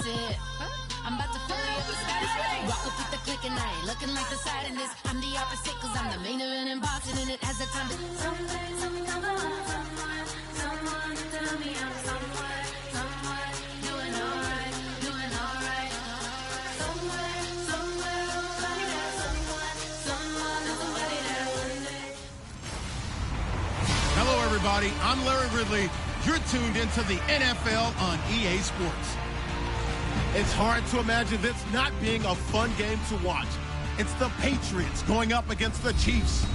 said, I'm about to fill you up with SpiderIan. Walk up with the click and I ain't looking like the side in this. I'm the opposite cause I'm the main event in boxing and it has the time to someday, something comes along, someone to tell me I'm somewhere doing alright, doing alright. Somewhere, somebody there, someone, somebody there one day. Hello everybody, I'm Larry Ridley. You're tuned into the NFL on EA Sports. It's hard to imagine this not being a fun game to watch. It's the Patriots going up against the Chiefs.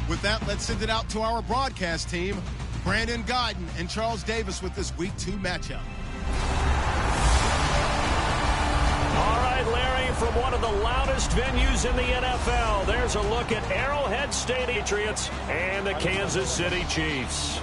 With that, let's send it out to our broadcast team, Brandon Godden and Charles Davis with this Week 2 matchup. All right, Larry, from one of the loudest venues in the NFL, there's a look at Arrowhead State Patriots and the Kansas City Chiefs.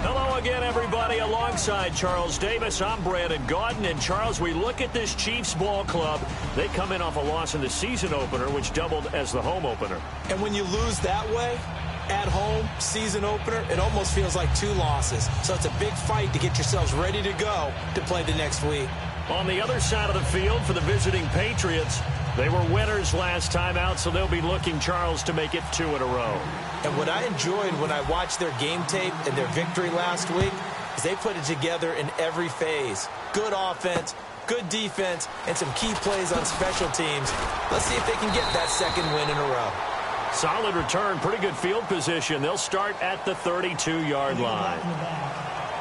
Hello again, everybody. Alongside Charles Davis, I'm Brandon Godden. And, Charles, we look at this Chiefs ball club. They come in off a loss in the season opener, which doubled as the home opener. And when you lose that way, at home, season opener, it almost feels like 2 losses. So it's a big fight to get yourselves ready to go to play the next week. On the other side of the field for the visiting Patriots, they were winners last time out, so they'll be looking, Charles, to make it 2 in a row. And what I enjoyed when I watched their game tape and their victory last week is they put it together in every phase. Good offense, good defense, and some key plays on special teams. Let's see if they can get that 2nd win in a row. Solid return, pretty good field position. They'll start at the 32-yard line.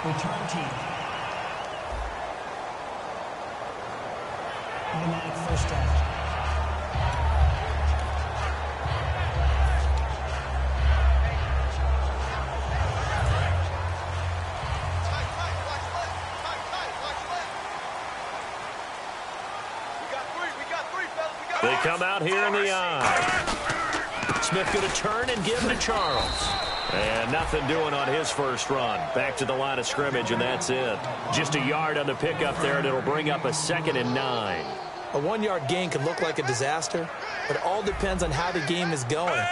Return team. Automatic first down. They come out here in the eye. Smith going to turn and give to Charles. And nothing doing on his first run. Back to the line of scrimmage, and that's it. Just a yard on the pickup there, and it'll bring up a 2nd and 9. A 1-yard gain can look like a disaster, but it all depends on how the game is going.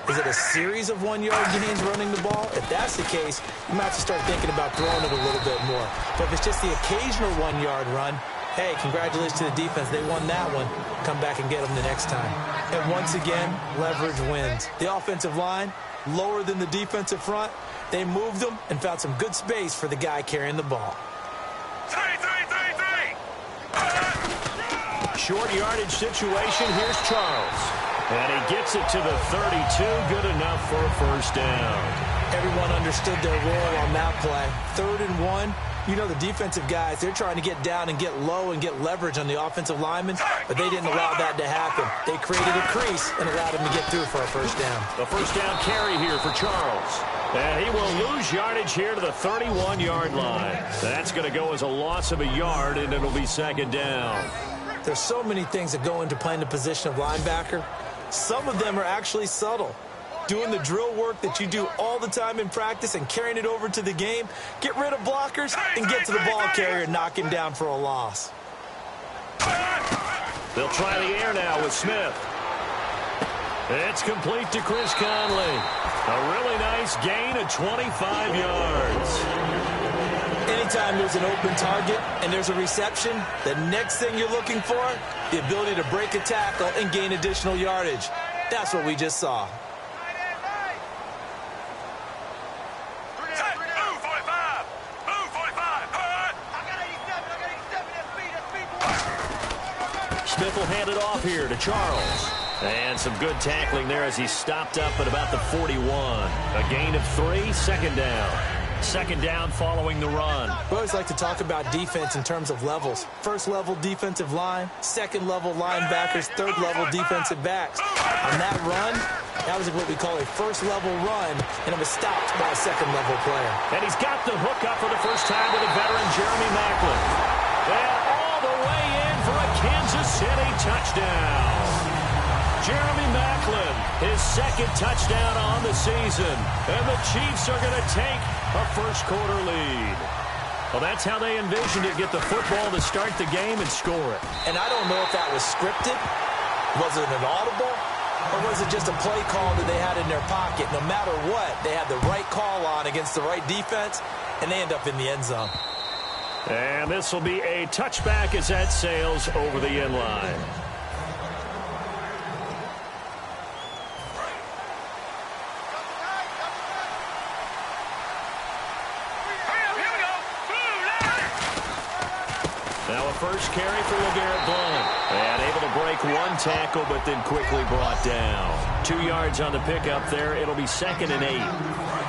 Is it a series of 1-yard gains running the ball? If that's the case, you might have to start thinking about throwing it a little bit more. But if it's just the occasional 1-yard run, hey, congratulations to the defense. They won that one. Come back and get them the next time. And once again, leverage wins. The offensive line, lower than the defensive front. They moved them and found some good space for the guy carrying the ball. Short yardage situation. Here's Charles. And he gets it to the 32. Good enough for a first down. Everyone understood their role on that play. 3rd and 1. You know, the defensive guys, they're trying to get down and get low and get leverage on the offensive linemen, but they didn't allow that to happen. They created a crease and allowed him to get through for a first down. A first down carry here for Charles. And he will lose yardage here to the 31-yard line. That's going to go as a loss of a yard, and it'll be 2nd down. There's so many things that go into playing the position of linebacker. Some of them are actually subtle. Doing the drill work that you do all the time in practice and carrying it over to the game. Get rid of blockers and get to the ball carrier and knock him down for a loss. They'll try the air now with Smith. It's complete to Chris Conley. A really nice gain of 25 yards. Anytime there's an open target and there's a reception, the next thing you're looking for, the ability to break a tackle and gain additional yardage. That's what we just saw. Smith will hand it off here to Charles. And some good tackling there as he stopped up at about the 41. A gain of 3, 2nd down. 2nd down following the run. We always like to talk about defense in terms of levels. 1st level defensive line, 2nd level linebackers, 3rd level defensive backs. On that run, that was what we call a 1st level run, and it was stopped by a 2nd level player. And he's got the hook up for the first time with a veteran, Jeremy Maclin. And all the way in for a Kansas City touchdown. Jeremy Maclin, his 2nd touchdown on the season. And the Chiefs are going to take a first-quarter lead. Well, that's how they envisioned it, get the football to start the game and score it. And I don't know if that was scripted. Was it an audible? Or was it just a play call that they had in their pocket? No matter what, they had the right call on against the right defense, and they end up in the end zone. And this will be a touchback as that sails over the end line. Now a first carry for LeGarrette Blount. And able to break one tackle, but then quickly brought down. 2 yards on the pickup there. It'll be 2nd and 8.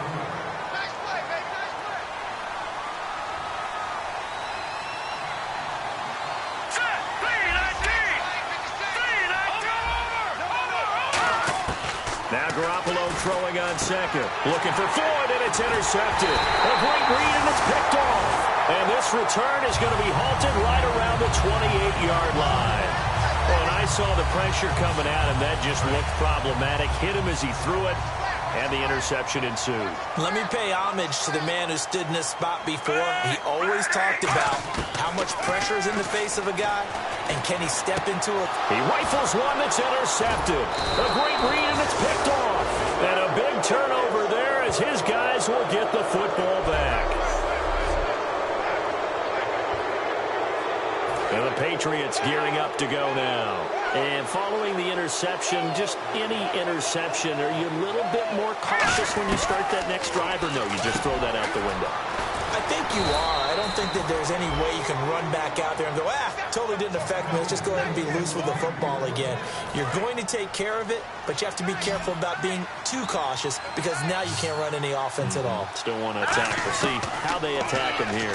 Throwing on second. Looking for Floyd, and it's intercepted. A great read, and it's picked off. And this return is going to be halted right around the 28-yard line. Well, and I saw the pressure coming at him. That just looked problematic. Hit him as he threw it, and the interception ensued. Let me pay homage to the man who stood in this spot before. He always talked about how much pressure is in the face of a guy, and can he step into it. He rifles one that's intercepted. A great read, and it's picked off. And a big turnover there as his guys will get the football back. And the Patriots gearing up to go now. And following the interception, just any interception, are you a little bit more cautious when you start that next drive, or no, you just throw that out the window? I think you are. I don't think that there's any way you can run back out there and go, totally didn't affect me. Let's just go ahead and be loose with the football again. You're going to take care of it, but you have to be careful about being too cautious because now you can't run any offense at all. Still want to attack. We'll see how they attack him here.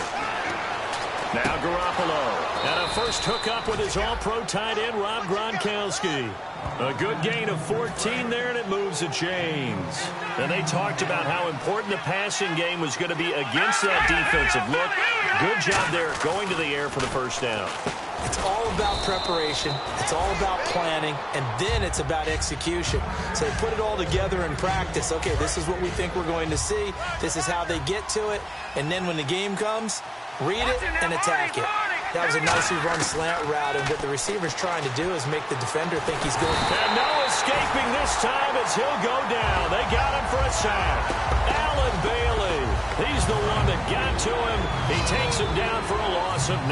Now Garoppolo. And a first hookup with his all-pro tight end, Rob Gronkowski. A good gain of 14 there, and it moves the chains. And they talked about how important the passing game was going to be against that defensive look. Good job there going to the air for the first down. It's all about preparation. It's all about planning. And then it's about execution. So they put it all together in practice. Okay, this is what we think we're going to see. This is how they get to it. And then when the game comes, read it and attack it. That was a nicely run slant route, and what the receiver's trying to do is make the defender think he's going. And no escaping this time as he'll go down. They got him for a sack. Allen Bailey, he's the one that got to him. He takes him down for a loss of 9.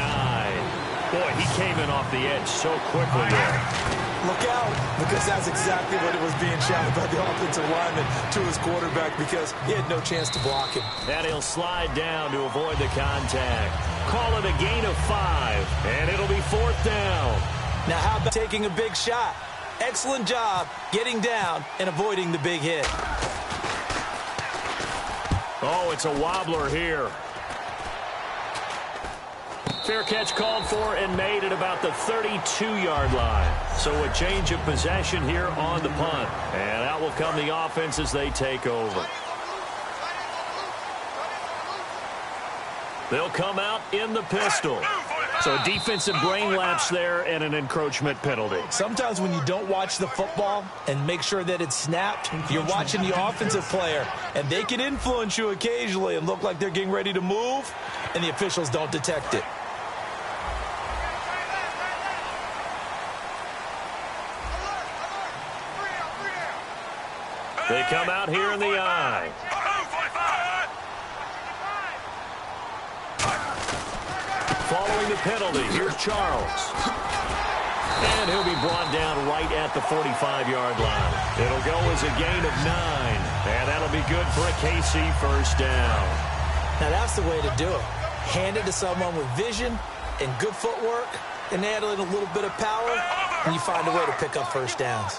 Boy, he came in off the edge so quickly there. Look out, because that's exactly what it was being shouted by the offensive lineman to his quarterback because he had no chance to block him. And he'll slide down to avoid the contact. Call it a gain of 5, and it'll be 4th down. Now how about taking a big shot? Excellent job getting down and avoiding the big hit. Oh, it's a wobbler here. Fair catch called for and made at about the 32-yard line. So a change of possession here on the punt. And out will come the offense as they take over. They'll come out in the pistol. So a defensive brain lapse there and an encroachment penalty. Sometimes when you don't watch the football and make sure that it's snapped, you're watching the offensive player, and they can influence you occasionally and look like they're getting ready to move, and the officials don't detect it. They come out here in the eye. Following the penalty, here's Charles. And he'll be brought down right at the 45-yard line. It'll go as a gain of 9. And that'll be good for a KC first down. Now that's the way to do it. Hand it to someone with vision and good footwork, and add in a little bit of power, and you find a way to pick up first downs.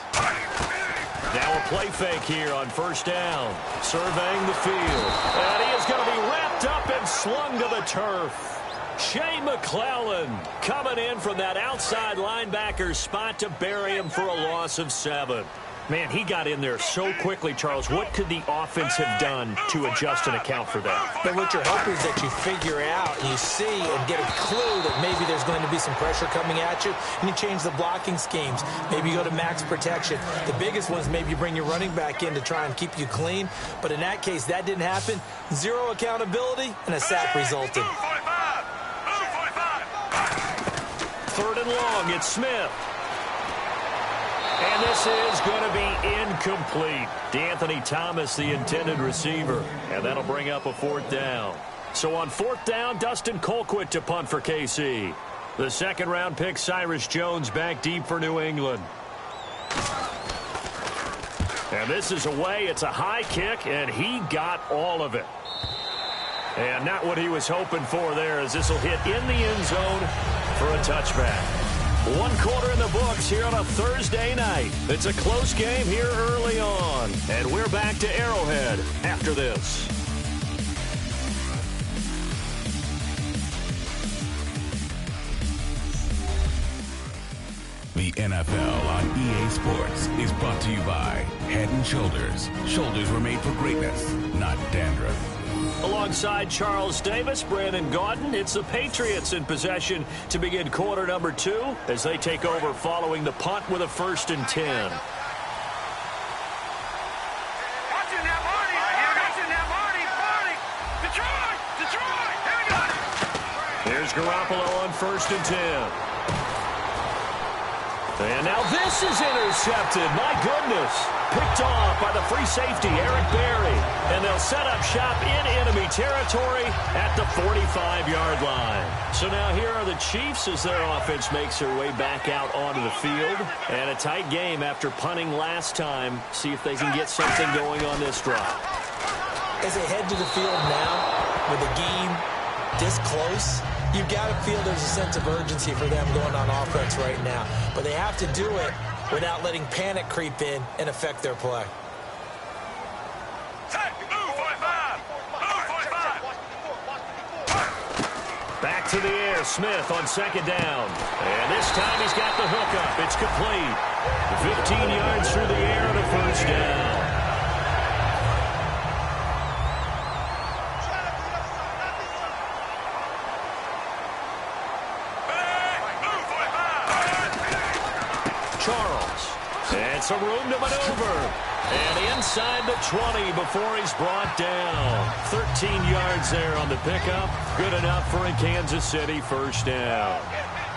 Now a play fake here on first down. Surveying the field. And he is going to be wrapped up and slung to the turf. Shea McClellan coming in from that outside linebacker spot to bury him for a loss of 7. Man, he got in there so quickly, Charles. What could the offense have done to adjust and account for that? But what you're hoping is that you figure out, and you see and get a clue that maybe there's going to be some pressure coming at you, and you change the blocking schemes. Maybe you go to max protection. The biggest one is maybe you bring your running back in to try and keep you clean. But in that case, that didn't happen. 0 accountability, and a sack resulted. 3rd and long, it's Smith. And this is going to be incomplete. D'Anthony Thomas, the intended receiver. And that'll bring up a 4th down. So on 4th down, Dustin Colquitt to punt for KC. The second-round pick, Cyrus Jones, back deep for New England. And this is away. It's a high kick, and he got all of it. And not what he was hoping for there, as this will hit in the end zone for a touchback. 1 quarter in the books here on a Thursday night. It's a close game here early on. And we're back to Arrowhead after this. The NFL on EA Sports is brought to you by Head & Shoulders. Shoulders were made for greatness, not dandruff. Alongside Charles Davis, Brandon Gaudin, it's the Patriots in possession to begin quarter number 2 as they take over following the punt with a 1st and 10. Here's Garoppolo on 1st and 10. And now this is intercepted. My goodness. Picked off by the free safety, Eric Berry. And they'll set up shop in enemy territory at the 45-yard line. So now here are the Chiefs as their offense makes their way back out onto the field. And a tight game after punting last time. See if they can get something going on this drive. As they head to the field now with the game this close, you've got to feel there's a sense of urgency for them going on offense right now. But they have to do it without letting panic creep in and affect their play. Back to the air, Smith on 2nd down. And this time he's got the hook up. It's complete. 15 yards through the air and a 1st down. And some room to maneuver. And inside the 20 before he's brought down. 13 yards there on the pickup. Good enough for a Kansas City 1st down.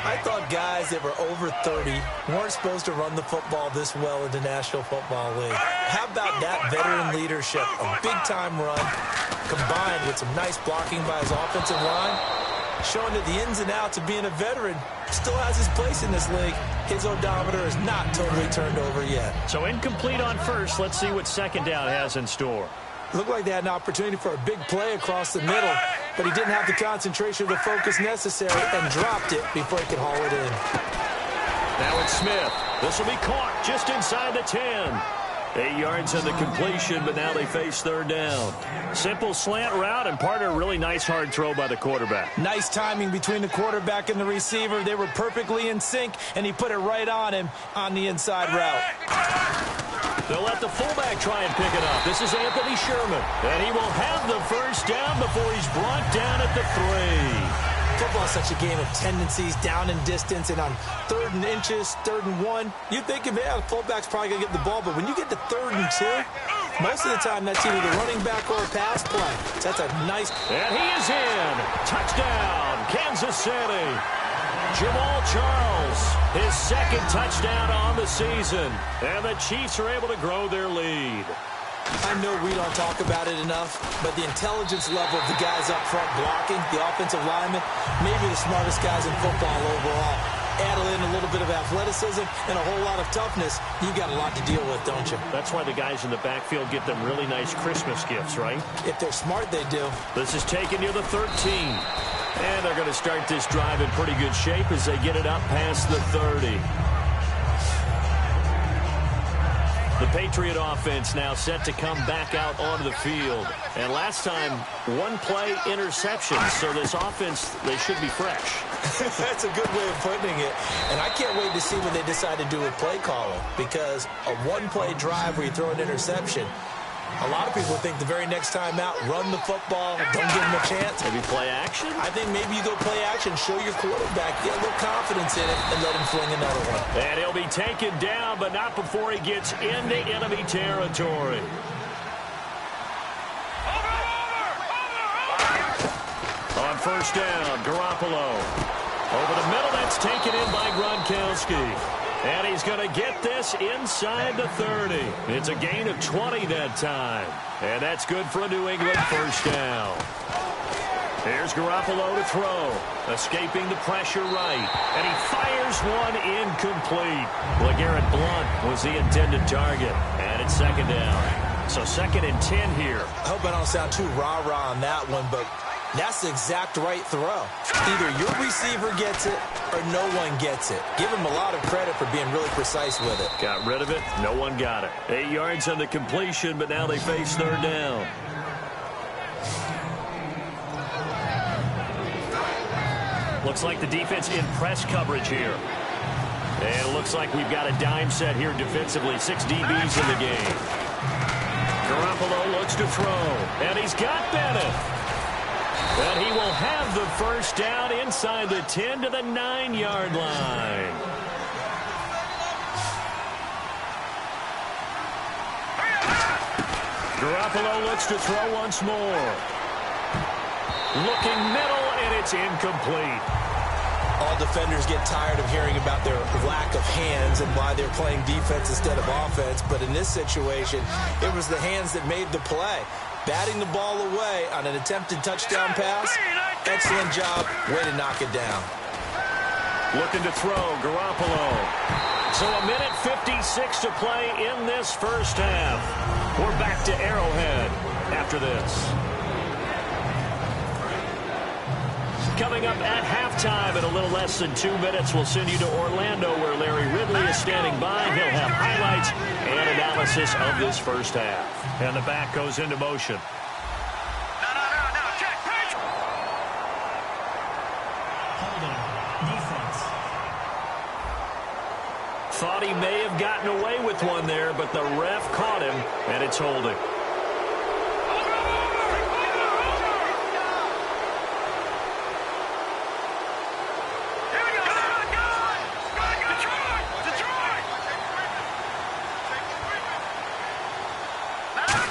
I thought guys that were over 30 weren't supposed to run the football this well in the National Football League. How about that veteran leadership? A big-time run combined with some nice blocking by his offensive line, showing that the ins and outs of being a veteran still has his place in this league. His odometer is not totally turned over yet. So incomplete on 1st. Let's see what 2nd down has in store. Looked like they had an opportunity for a big play across the middle, but he didn't have the concentration or the focus necessary and dropped it before he could haul it in. Now it's Smith. This will be caught just inside the 10. 8 yards on the completion, but now they face 3rd down. Simple slant route, and part of a really nice hard throw by the quarterback. Nice timing between the quarterback and the receiver. They were perfectly in sync, and he put it right on him on the inside route. They'll let the fullback try and pick it up. This is Anthony Sherman, and he will have the 1st down before he's brought down at the 3. Football is such a game of tendencies, down and distance, and on 3rd and inches, 3rd and 1, you think, yeah, the fullback's probably going to get the ball, but when you get to 3rd and 2, most of the time that's either the running back or a pass play. So that's a nice... And he is in. Touchdown, Kansas City. Jamal Charles, his 2nd touchdown on the season. And the Chiefs are able to grow their lead. I know we don't talk about it enough, but the intelligence level of the guys up front blocking, the offensive linemen, maybe the smartest guys in football overall. Add in a little bit of athleticism and a whole lot of toughness, you got a lot to deal with, don't you? That's why the guys in the backfield get them really nice Christmas gifts, right? If they're smart, they do. This is taken near the 13. And they're going to start this drive in pretty good shape as they get it up past the 30. The Patriot offense now set to come back out onto the field. And last time, 1 play interception. So this offense, they should be fresh. That's a good way of putting it. And I can't wait to see what they decide to do with play calling. Because a 1-play drive where you throw an interception, a lot of people think the very next time out, run the football, don't give them a chance. Maybe play action? I think maybe you go play action, show your quarterback, get a little confidence in it, and let him fling another one. And he'll be taken down, but not before he gets into enemy territory. On 1st down, Garoppolo. Over the middle, that's taken in by Gronkowski. And he's going to get this inside the 30. It's a gain of 20 that time. And that's good for a New England 1st down. Here's Garoppolo to throw. Escaping the pressure right. And he fires one incomplete. LeGarrette Blount was the intended target. And it's second down. So 2nd and 10 here. I hope I don't sound too rah-rah on that one, but that's the exact right throw. Either your receiver gets it or no one gets it. Give him a lot of credit for being really precise with it. Got rid of it. No one got it. 8 yards on the completion, but now they face third down. Looks like the defense in press coverage here. And it looks like we've got a dime set here defensively. 6 DBs in the game. Garoppolo looks to throw. And he's got Bennett. And he will have the first down inside the 10 to the 9-yard line. Garoppolo looks to throw once more. Looking middle, and it's incomplete. All defenders get tired of hearing about their lack of hands and why they're playing defense instead of offense. But in this situation, it was the hands that made the play. Batting the ball away on an attempted touchdown pass. Excellent job. Way to knock it down. Looking to throw, Garoppolo. So 1:56 to play in this first half. We're back to Arrowhead after this. Coming up at halftime in a little less than 2 minutes, we'll send you to Orlando where Larry Ridley is standing by. He'll have highlights and analysis of this first half. And the back goes into motion. Holding. Defense. Thought he may have gotten away with one there, but the ref caught him, and it's holding.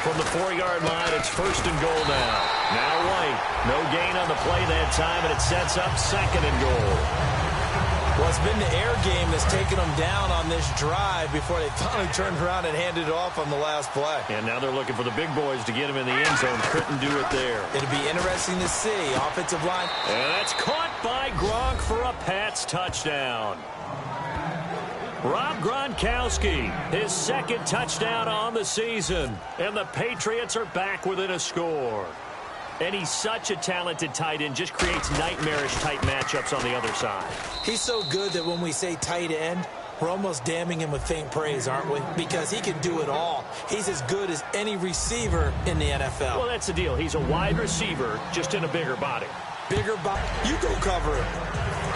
From the 4-yard line, it's 1st and goal now. Now White. No gain on the play that time, and it sets up 2nd and goal. Well, it's been the air game that's taken them down on this drive before they finally turned around and handed it off on the last play. And now they're looking for the big boys to get him in the end zone. Couldn't do it there. It'll be interesting to see. Offensive line. And that's caught by Gronk for a Pats touchdown. Rob Gronkowski, his 2nd touchdown on the season. And the Patriots are back within a score. And he's such a talented tight end, just creates nightmarish-type matchups on the other side. He's so good that when we say tight end, we're almost damning him with faint praise, aren't we? Because he can do it all. He's as good as any receiver in the NFL. Well, that's the deal. He's a wide receiver, just in a bigger body. Bigger body. You go cover him.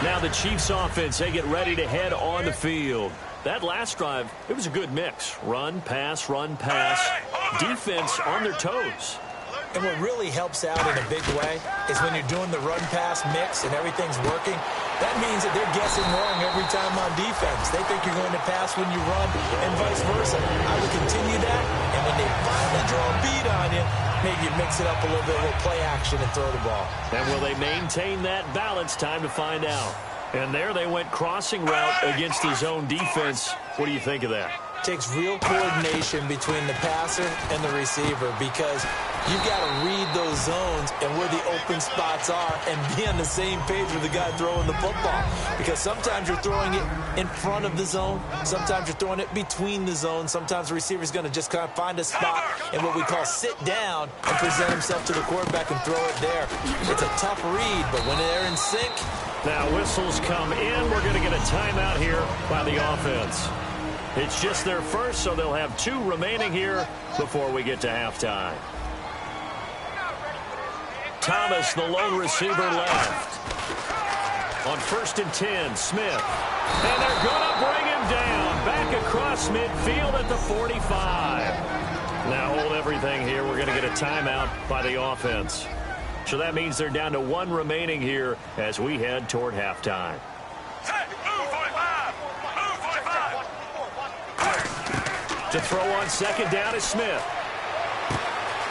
Now the Chiefs offense, they get ready to head on the field. That last drive, it was a good mix. Run, pass, defense on their toes. And what really helps out in a big way is when you're doing the run-pass mix and everything's working, that means that they're guessing wrong every time on defense. They think you're going to pass when you run and vice versa. I would continue that, and when they finally draw a beat on you, maybe you mix it up a little bit, a little play action and throw the ball. And will they maintain that balance? Time to find out. And there they went crossing route against the zone defense. What do you think of that? Takes real coordination between the passer and the receiver because you've got to read those zones and where the open spots are and be on the same page with the guy throwing the football. Because sometimes you're throwing it in front of the zone. Sometimes you're throwing it between the zones. Sometimes the receiver's going to just kind of find a spot and what we call sit down and present himself to the quarterback and throw it there. It's a tough read, but when they're in sync. Now whistles come in. We're going to get a timeout here by the offense. It's just their first, so they'll have 2 remaining here before we get to halftime. Thomas, the lone receiver, left. On 1st and 10, Smith. And they're going to bring him down. Back across midfield at the 45. Now hold everything here. We're going to get a timeout by the offense. So that means they're down to 1 remaining here as we head toward halftime. To throw on 2nd down is Smith.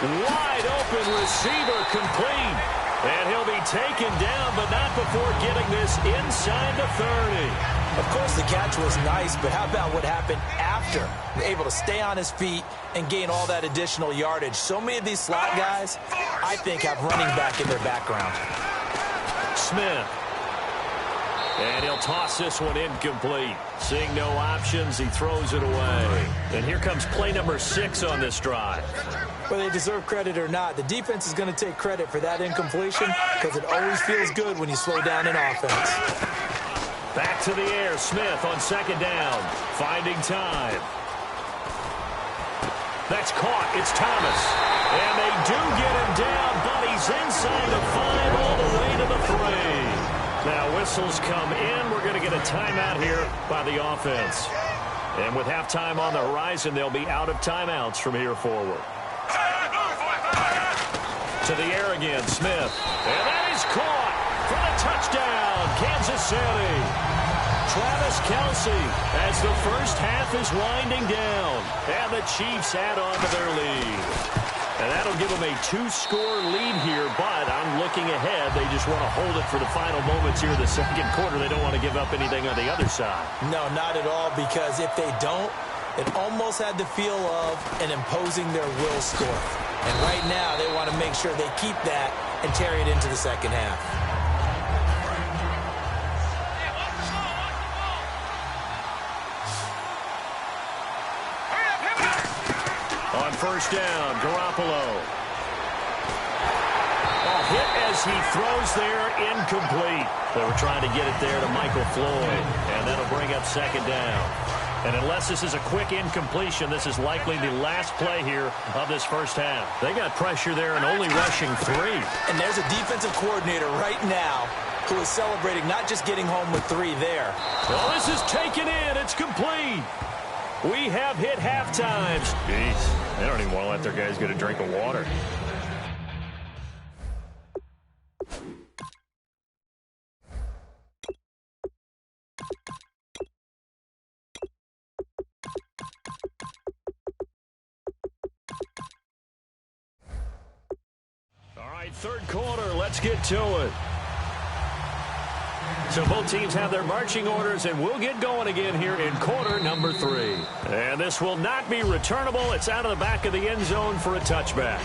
Wide open receiver complete. And he'll be taken down, but not before getting this inside the 30. Of course, the catch was nice, but how about what happened after? Able to stay on his feet and gain all that additional yardage. So many of these slot guys, I think, have running back in their background. Smith. And he'll toss this one incomplete. Seeing no options, he throws it away. And here comes play number 6 on this drive. Whether they deserve credit or not, the defense is going to take credit for that incompletion because it always feels good when you slow down in offense. Back to the air, Smith on second down, finding time. That's caught, it's Thomas. And they do get him down, but he's inside the 5 all the way to the 3. Now whistles come in, we're going to get a timeout here by the offense. And with halftime on the horizon, they'll be out of timeouts from here forward. To the air again, Smith. And that is caught for the touchdown, Kansas City. Travis Kelce as the first half is winding down. And the Chiefs add on to their lead. And that'll give them a 2-score lead here, but I'm looking ahead. They just want to hold it for the final moments here in the second quarter. They don't want to give up anything on the other side. No, not at all, because if they don't, it almost had the feel of an imposing their will score. And right now, they want to make sure they keep that and carry it into the second half. On first down, Garoppolo. A hit as he throws there, incomplete. They were trying to get it there to Michael Floyd, and that'll bring up second down. And unless this is a quick incompletion, this is likely the last play here of this first half. They got pressure there and only rushing 3. And there's a defensive coordinator right now who is celebrating not just getting home with 3 there. Well, this is taken in. It's complete. We have hit halftime. Jeez, they don't even want to let their guys get a drink of water. All right, third quarter, let's get to it. So both teams have their marching orders, and we'll get going again here in quarter number 3. And this will not be returnable. It's out of the back of the end zone for a touchback.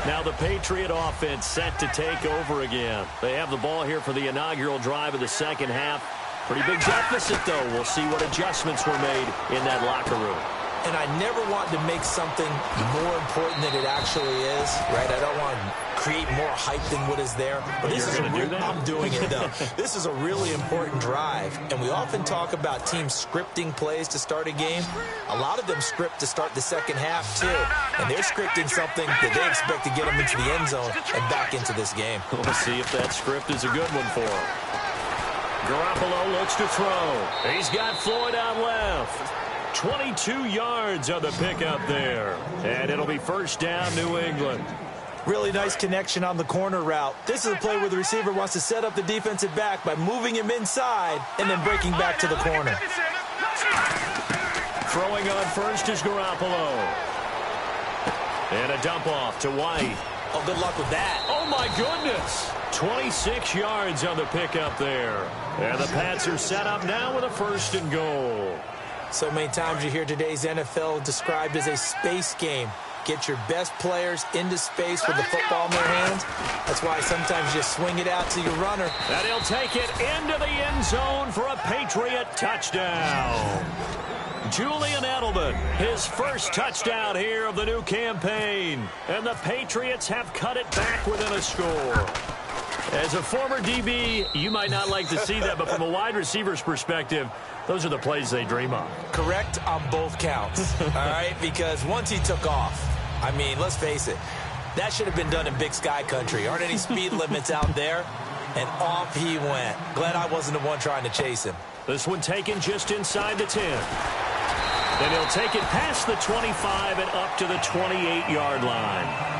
Now the Patriot offense set to take over again. They have the ball here for the inaugural drive of the second half. Pretty big deficit, though. We'll see what adjustments were made in that locker room. And I never want to make something more important than it actually is, right? I don't want to create more hype than what is there. But this is I'm doing it, though. This is a really important drive. And we often talk about teams scripting plays to start a game. A lot of them script to start the second half, too. And they're scripting something that they expect to get them into the end zone and back into this game. We'll see if that script is a good one for them. Garoppolo looks to throw. He's got Floyd out left. 22 yards on the pickup there. And it'll be first down, New England. Really nice connection on the corner route. This is a play where the receiver wants to set up the defensive back by moving him inside and then breaking back to the corner. Throwing on first is Garoppolo. And a dump off to White. Oh, good luck with that. Oh, my goodness. 26 yards on the pickup there. And the Pats are set up now with a first and goal. So many times you hear today's NFL described as a space game. Get your best players into space with the football in their hands. That's why sometimes you swing it out to your runner. And he'll take it into the end zone for a Patriot touchdown. Julian Edelman, his first touchdown here of the new campaign. And the Patriots have cut it back within a score. As a former DB, you might not like to see that, but from a wide receiver's perspective, those are the plays they dream of. Correct on both counts, all right? Because once he took off, I mean, let's face it, that should have been done in Big Sky country. Aren't any speed limits out there? And off he went. Glad I wasn't the one trying to chase him. This one taken just inside the 10. Then he'll take it past the 25 and up to the 28-yard line.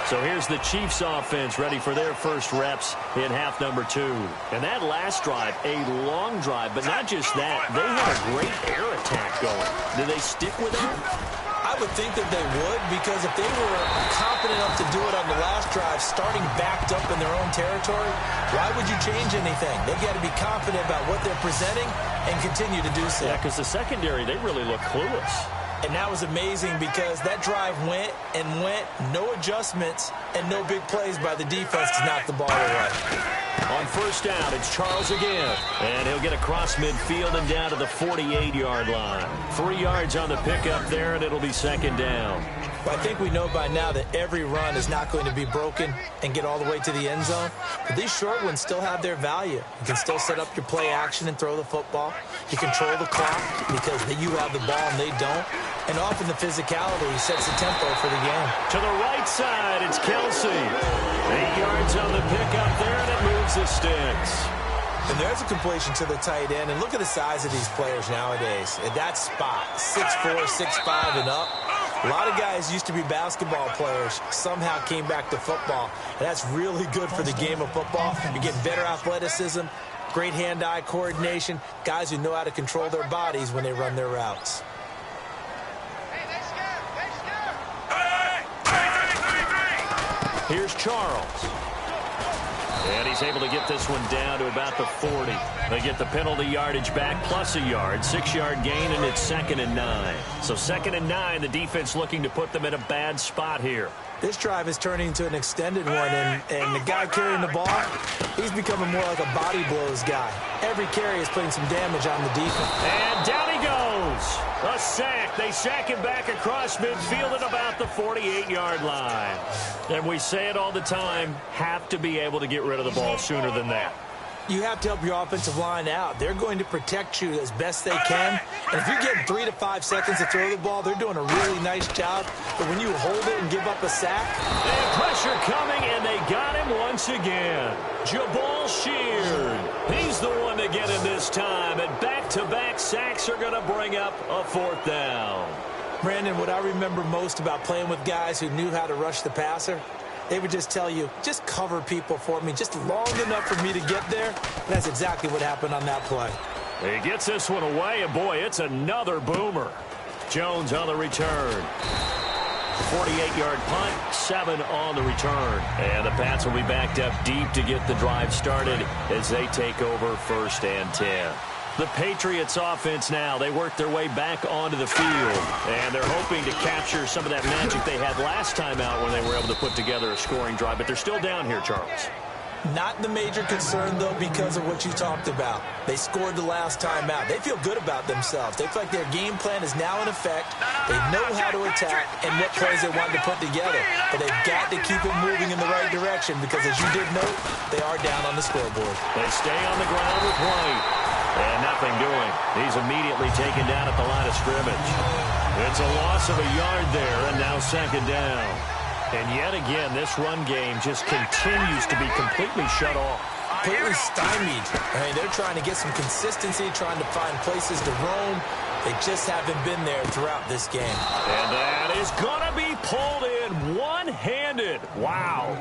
So here's the Chiefs offense ready for their first reps in half number 2. And that last drive, a long drive, but not just that. They had a great air attack going. Do they stick with that? I would think that they would, because if they were confident enough to do it on the last drive, starting backed up in their own territory, why would you change anything? They've got to be confident about what they're presenting and continue to do so. Yeah, because the secondary, they really look clueless. And that was amazing because that drive went and went, no adjustments, and no big plays by the defense to knock the ball away. On first down, it's Charles again. And he'll get across midfield and down to the 48-yard line. 3 yards on the pickup there, and it'll be second down. Well, I think we know by now that every run is not going to be broken and get all the way to the end zone. But these short ones still have their value. You can still set up your play action and throw the football. You control the clock because you have the ball and they don't. And often the physicality sets the tempo for the game. To the right side, it's Kelsey. 8 yards on the pickup there, and it moves the sticks. And there's a completion to the tight end. And look at the size of these players nowadays. At that spot, 6'4", 6'5", and up. A lot of guys used to be basketball players, somehow came back to football. And that's really good for the game of football. You get better athleticism, great hand-eye coordination, guys who know how to control their bodies when they run their routes. Here's Charles. And he's able to get this one down to about the 40. They get the penalty yardage back plus a yard. 6-yard gain, and it's 2nd and 9. So 2nd and 9, the defense looking to put them in a bad spot here. This drive is turning into an extended one, and the guy carrying the ball, he's becoming more like a body blows guy. Every carry is putting some damage on the defense. And down he goes. A sack. They sack him back across midfield at about the 48-yard line. And we say it all the time, have to be able to get rid of the ball sooner than that. You have to help your offensive line out. They're going to protect you as best they can. And if you're getting 3 to 5 seconds to throw the ball, they're doing a really nice job. But when you hold it and give up a sack. And pressure coming, and they got him once again. Jabal Sheard. He's the one to get him this time. And back-to-back sacks are going to bring up a 4th down. Brandon, what I remember most about playing with guys who knew how to rush the passer, they would just tell you, just cover people for me, just long enough for me to get there. And that's exactly what happened on that play. He gets this one away, and boy, it's another boomer. Jones on the return. 48-yard punt, 7 on the return. And the Pats will be backed up deep to get the drive started as they take over 1st and 10. The Patriots offense now, they work their way back onto the field, and they're hoping to capture some of that magic they had last time out when they were able to put together a scoring drive, but they're still down here, Charles. Not the major concern, though, because of what you talked about. They scored the last time out. They feel good about themselves. They feel like their game plan is now in effect. They know how to attack and what plays they want to put together. But they've got to keep it moving in the right direction because, as you did note, they are down on the scoreboard. They stay on the ground with White. And nothing doing. He's immediately taken down at the line of scrimmage. It's a loss of a yard there, and now 2nd down. And yet again, this run game just continues to be completely shut off. Completely stymied. I mean, they're trying to get some consistency, trying to find places to roam. They just haven't been there throughout this game. And that is going to be pulled in one-handed. Wow.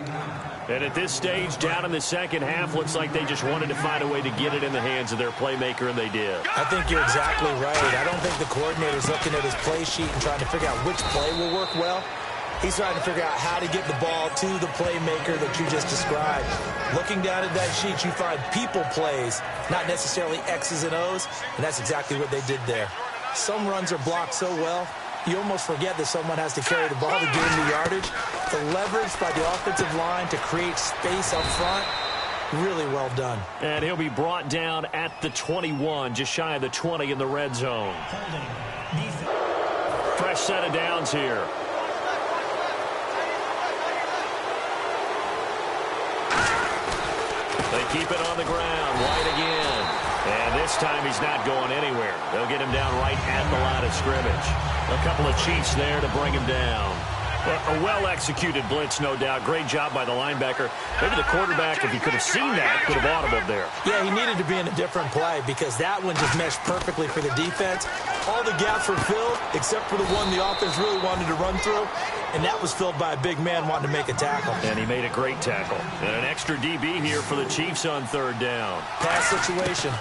And at this stage, down in the second half, looks like they just wanted to find a way to get it in the hands of their playmaker, and they did. I think you're exactly right. I don't think the coordinator's looking at his play sheet and trying to figure out which play will work well. He's trying to figure out how to get the ball to the playmaker that you just described. Looking down at that sheet, you find people plays, not necessarily X's and O's, and that's exactly what they did there. Some runs are blocked so well, you almost forget that someone has to carry the ball to gain the yardage. The leverage by the offensive line to create space up front, really well done. And he'll be brought down at the 21, just shy of the 20 in the red zone. Fresh set of downs here. They keep it on the ground. White again. And this time he's not going anywhere. They'll get him down right at the line of scrimmage. A couple of Chiefs there to bring him down. A well-executed blitz, no doubt. Great job by the linebacker. Maybe the quarterback, if he could have seen that, could have audibled there. Yeah, he needed to be in a different play because that one just meshed perfectly for the defense. All the gaps were filled except for the one the offense really wanted to run through, and that was filled by a big man wanting to make a tackle. And he made a great tackle. And an extra DB here for the Chiefs on 3rd down. Pass situation.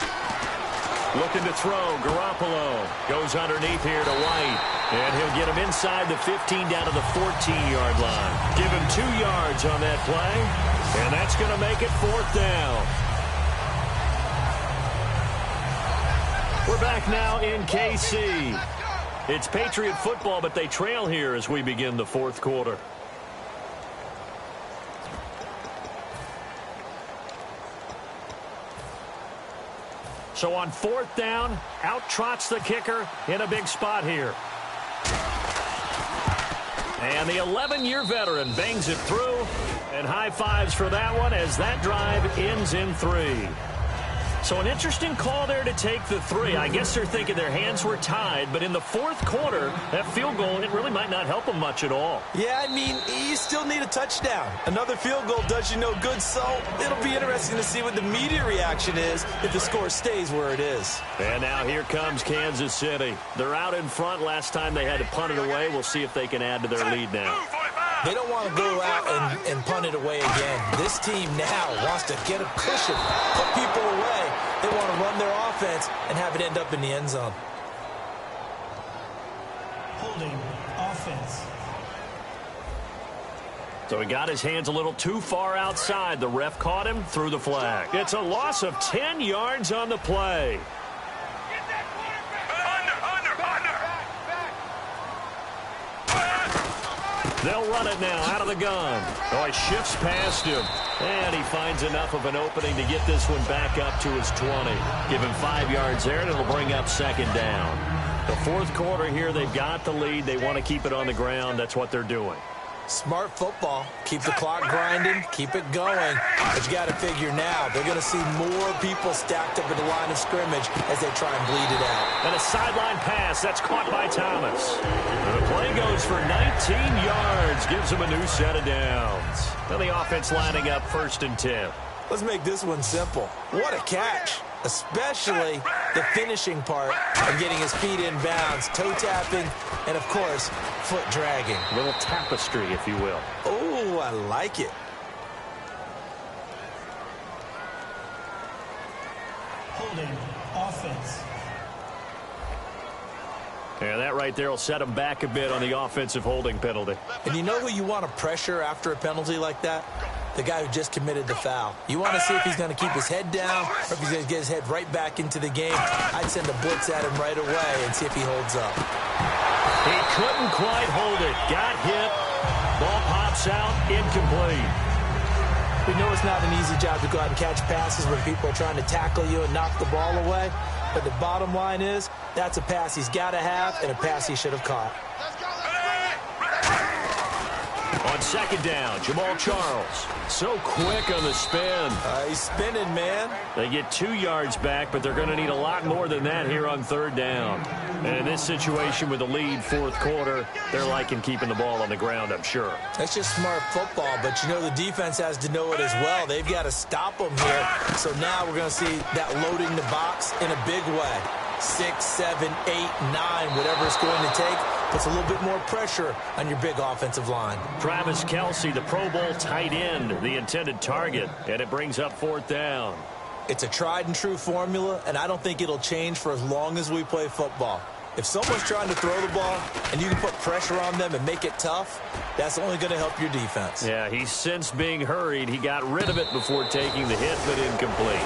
Looking to throw. Garoppolo goes underneath here to White. And he'll get him inside the 15 down to the 14-yard line. Give him 2 yards on that play. And that's going to make it 4th down. We're back now in KC. It's Patriot football, but they trail here as we begin the 4th quarter. So on 4th down, out trots the kicker in a big spot here. And the 11-year veteran bangs it through. And high fives for that one as that drive ends in 3. So an interesting call there to take the 3. I guess they're thinking their hands were tied, but in the 4th quarter, that field goal, it really might not help them much at all. Yeah, I mean, you still need a touchdown. Another field goal does you no good, so it'll be interesting to see what the media reaction is if the score stays where it is. And now here comes Kansas City. They're out in front. Last time they had to punt it away. We'll see if they can add to their lead now. They don't want to go out and punt it away again. This team now wants to get a cushion, put people away. They want to run their offense and have it end up in the end zone. Holding offense. So he got his hands a little too far outside. The ref caught him, threw the flag. It's a loss of 10 yards on the play. They'll run it now out of the gun. Oh, he shifts past him. And he finds enough of an opening to get this one back up to his 20. Give him 5 yards there, and it'll bring up 2nd down. The 4th quarter here, they've got the lead. They want to keep it on the ground. That's what they're doing. Smart football. Keep the clock grinding. Keep it going. But you got to figure now, they're going to see more people stacked up at the line of scrimmage as they try and bleed it out. And a sideline pass. That's caught by Thomas. The play goes for 19 yards. Gives him a new set of downs. And the offense lining up 1st and 10. Let's make this one simple. What a catch. Especially the finishing part of getting his feet in bounds, toe tapping, and, of course, foot dragging. A little tapestry, if you will. Oh, I like it. Holding offense. Yeah, that right there will set him back a bit on the offensive holding penalty. And you know who you want to pressure after a penalty like that? The guy who just committed the foul. You want to see if he's going to keep his head down or if he's going to get his head right back into the game. I'd send a blitz at him right away and see if he holds up. He couldn't quite hold it. Got hit. Ball pops out. Incomplete. We know it's not an easy job to go out and catch passes when people are trying to tackle you and knock the ball away. But the bottom line is, that's a pass he's got to have and a pass he should have caught. On 2nd down, Jamal Charles. So quick on the spin. He's spinning, man. They get 2 yards back, but they're going to need a lot more than that here on 3rd down. And in this situation with the lead 4th quarter, they're liking keeping the ball on the ground, I'm sure. That's just smart football, but you know the defense has to know it as well. They've got to stop them here. So now we're going to see that loading the box in a big way. 6, 7, 8, 9, whatever it's going to take, puts a little bit more pressure on your big offensive line. Travis Kelce, the Pro Bowl tight end, the intended target, and it brings up 4th down. It's a tried and true formula, and I don't think it'll change for as long as we play football. If someone's trying to throw the ball and you can put pressure on them and make it tough, that's only going to help your defense. Yeah, he's since being hurried. He got rid of it before taking the hit, but incomplete.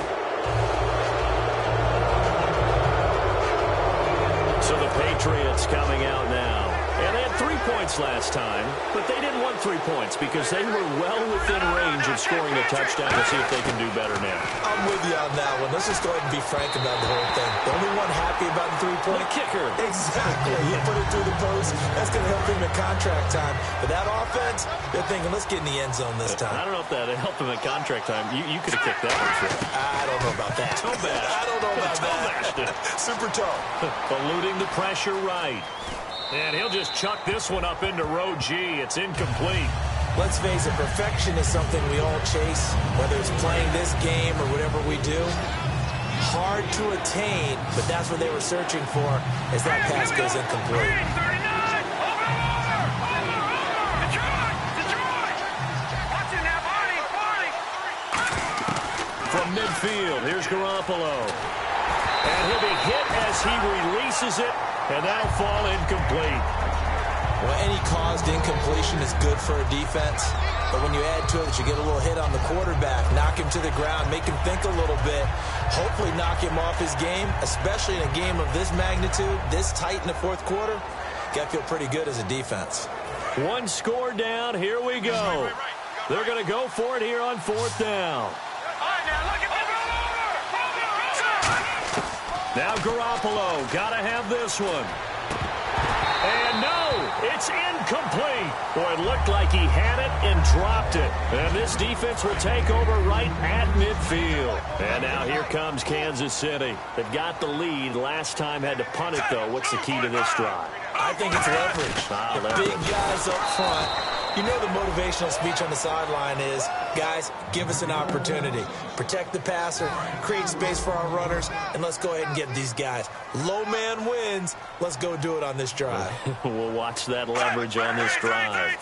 So the Patriots coming out now. And they had 3 points last time, but they didn't want 3 points because they were well within range of scoring a touchdown. We'll see if they can do better now. I'm with you on that one. Let's just go ahead and be frank about the whole thing. The only one happy about the 3-point The kicker. Exactly. You put it through the post. That's going to help him at contract time. But that offense, they're thinking, let's get in the end zone this time. I don't know if that helped him at contract time. You could have kicked that one for him. I don't know about that. Toe bash. I don't know about that. Super toe. Eluding the pressure right. And he'll just chuck this one up into row G. It's incomplete. Let's face it, perfection is something we all chase, whether it's playing this game or whatever we do. Hard to attain, but that's what they were searching for as that pass goes incomplete. From midfield, here's Garoppolo. And he'll be hit as he releases it, and that'll fall incomplete. Well, any caused incompletion is good for a defense. But when you add to it that you get a little hit on the quarterback, knock him to the ground, make him think a little bit, hopefully knock him off his game, especially in a game of this magnitude, this tight in the fourth quarter, you got to feel pretty good as a defense. One score down. Here we go. They're going to go for it here on fourth down. Now Garoppolo, got to have this one. And no, it's incomplete. Boy, it looked like he had it and dropped it. And this defense will take over right at midfield. And now here comes Kansas City. They've got the lead. Last time had to punt it, though. What's the key to this drive? I think it's leverage. The big guys up front. You know the motivational speech on the sideline is, guys, give us an opportunity. Protect the passer, create space for our runners, and let's go ahead and get these guys. Low man wins. Let's go do it on this drive. We'll watch that leverage on this drive.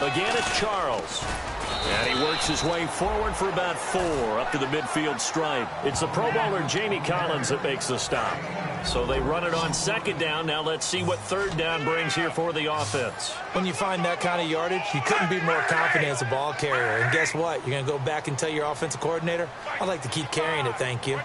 Again, it's Charles. And he works his way forward for about 4 up to the midfield stripe. It's the Pro Bowler Jamie Collins that makes the stop. So they run it on second down. Now let's see what third down brings here for the offense. When you find that kind of yardage, you couldn't be more confident as a ball carrier. And guess what? You're going to go back and tell your offensive coordinator, I'd like to keep carrying it, thank you.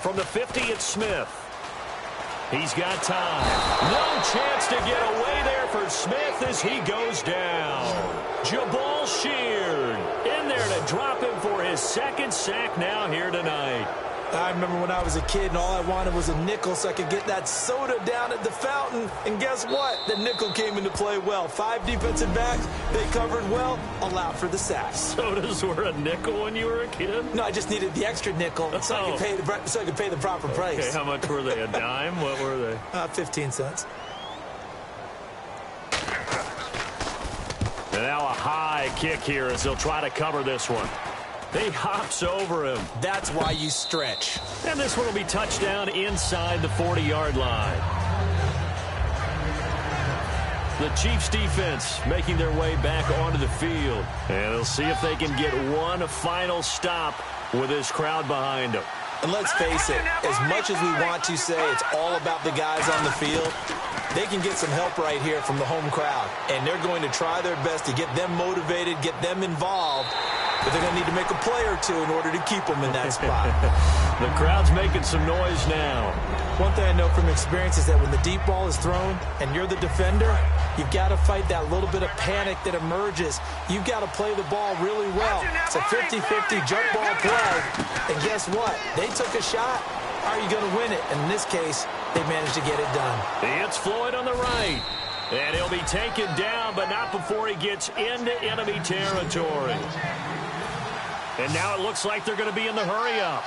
From the 50, it's Smith. He's got time. No chance to get away there for Smith as he goes down. Jabal Sheard in there to drop him for his second sack now here tonight. I remember when I was a kid and all I wanted was a nickel so I could get that soda down at the fountain. And guess what? The nickel came into play well. 5 defensive backs, they covered well, allowed for the sacks. Sodas were a nickel when you were a kid? No, I just needed the extra nickel so I could pay the proper price. Okay, how much were they? A dime? What were they? 15 cents. And now a high kick here as they'll try to cover this one. He hops over him. That's why you stretch. And this one will be touchdown inside the 40-yard line. The Chiefs defense making their way back onto the field. And they'll see if they can get one final stop with this crowd behind them. And let's face it, as much as we want to say it's all about the guys on the field, they can get some help right here from the home crowd. And they're going to try their best to get them motivated, get them involved. But they're going to need to make a play or two in order to keep them in that spot. The crowd's making some noise now. One thing I know from experience is that when the deep ball is thrown and you're the defender, you've got to fight that little bit of panic that emerges. You've got to play the ball really well. It's a 50-50 jump ball play. And guess what? They took a shot. How are you going to win it? And in this case, they managed to get it done. It's Floyd on the right. And he'll be taken down, but not before he gets into enemy territory. And now it looks like they're going to be in the hurry-up.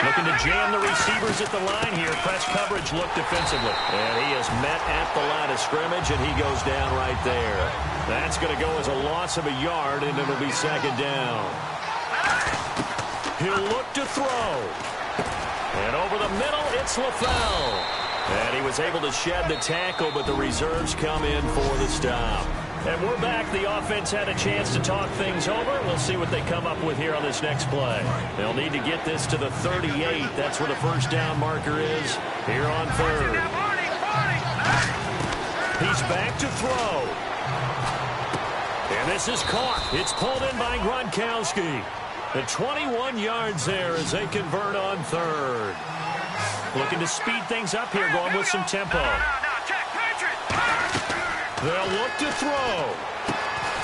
Looking to jam the receivers at the line here. Press coverage look defensively. And he is met at the line of scrimmage, and he goes down right there. That's going to go as a loss of a yard, and it'll be second down. He'll look to throw. And over the middle, it's LaFell. And he was able to shed the tackle, but the reserves come in for the stop. And we're back. The offense had a chance to talk things over. We'll see what they come up with here on this next play. They'll need to get this to the 38. That's where the first down marker is here on third. He's back to throw. And this is caught. It's pulled in by Gronkowski. The 21 yards there as they convert on third. Looking to speed things up here, going with some tempo. They'll look to throw.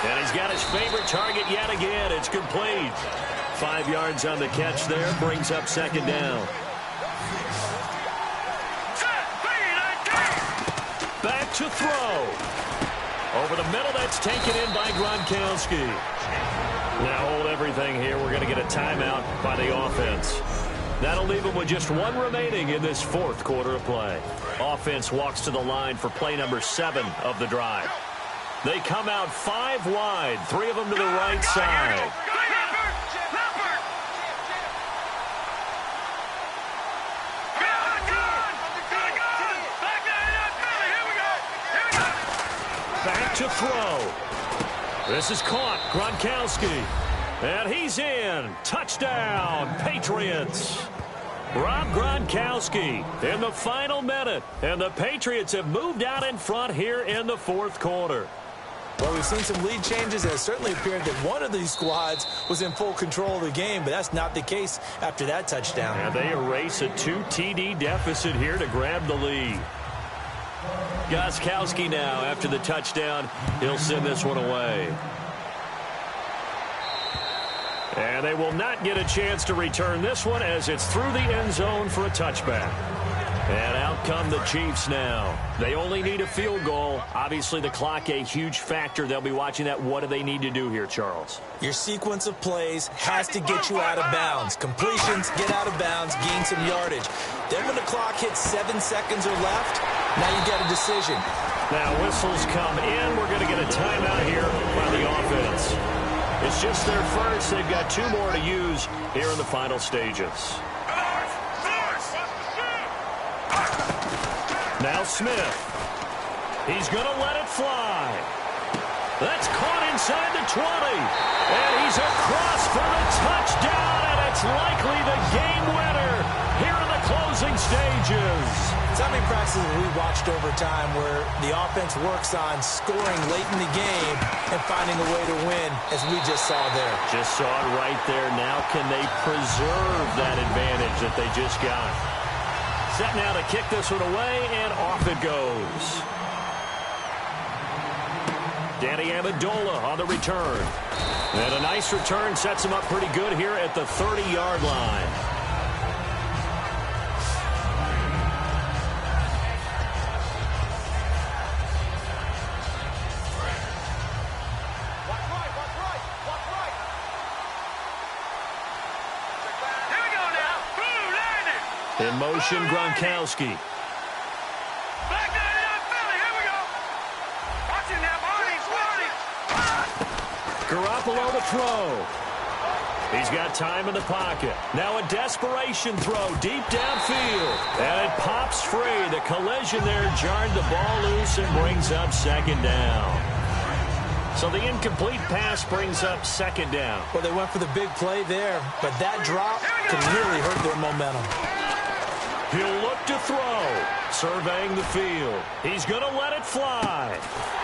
And he's got his favorite target yet again. It's complete. 5 yards on the catch there. Brings up second down. Back to throw. Over the middle, that's taken in by Gronkowski. Now hold everything here. We're going to get a timeout by the offense. That'll leave them with just one remaining in this fourth quarter of play. Offense walks to the line for play number 7 of the drive. They come out 5 wide, 3 of them to the right side. Back to throw. This is caught. Gronkowski. And he's in. Touchdown, Patriots. Rob Gronkowski in the final minute. And the Patriots have moved out in front here in the fourth quarter. Well, we've seen some lead changes. It certainly appeared that one of these squads was in full control of the game, but that's not the case after that touchdown. And they erase a 2 TD deficit here to grab the lead. Gronkowski now after the touchdown. He'll send this one away. And they will not get a chance to return this one as it's through the end zone for a touchback. And out come the Chiefs now. They only need a field goal. Obviously, the clock a huge factor. They'll be watching that. What do they need to do here, Charles? Your sequence of plays has to get you out of bounds. Completions, get out of bounds, gain some yardage. Then when the clock hits 7 seconds or left, now you get a decision. Now whistles come in. We're going to get a timeout here by the offense. It's just their first. They've got 2 more to use here in the final stages. Now Smith. He's going to let it fly. That's caught inside the 20. And he's across for the touchdown. And it's likely the game winner here in the closing stages. So many practices we watched over time where the offense works on scoring late in the game and finding a way to win, as we just saw there. Just saw it right there. Now can they preserve that advantage that they just got? Set now to kick this one away, and off it goes. Danny Amendola on the return. And a nice return sets him up pretty good here at the 30-yard line. In motion, Gronkowski. Here we go. Watch it now, Barney. Garoppolo to throw. He's got time in the pocket. Now a desperation throw deep downfield. And it pops free. The collision there jarred the ball loose and brings up second down. So the incomplete pass brings up second down. Well, they went for the big play there, but that drop could really hurt their momentum. He'll look to throw. Surveying the field. He's going to let it fly.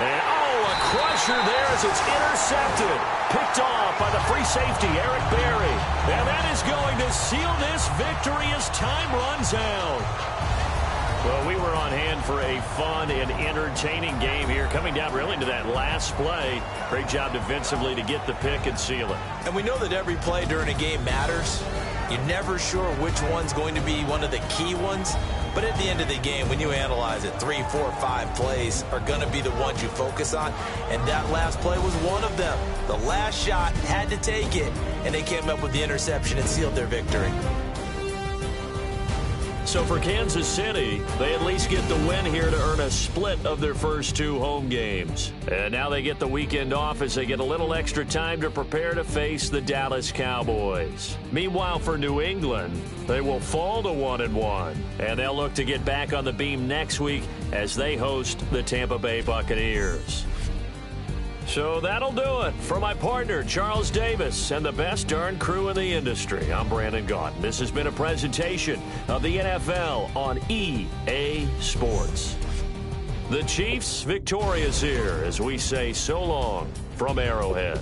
And, a crusher there as it's intercepted. Picked off by the free safety, Eric Berry. And that is going to seal this victory as time runs out. Well, we were on hand for a fun and entertaining game here, coming down really to that last play. Great job defensively to get the pick and seal it. And we know that every play during a game matters. You're never sure which one's going to be one of the key ones. But at the end of the game, when you analyze it, 3, 4, 5 plays are going to be the ones you focus on. And that last play was one of them. The last shot had to take it, and they came up with the interception and sealed their victory. So for Kansas City, they at least get the win here to earn a split of their first 2 home games. And now they get the weekend off as they get a little extra time to prepare to face the Dallas Cowboys. Meanwhile, for New England, they will fall to 1-1. And they'll look to get back on the beam next week as they host the Tampa Bay Buccaneers. So that'll do it. For my partner, Charles Davis, and the best darn crew in the industry, I'm Brandon Gaudin. This has been a presentation of the NFL on EA Sports. The Chiefs victorious here as we say so long from Arrowhead.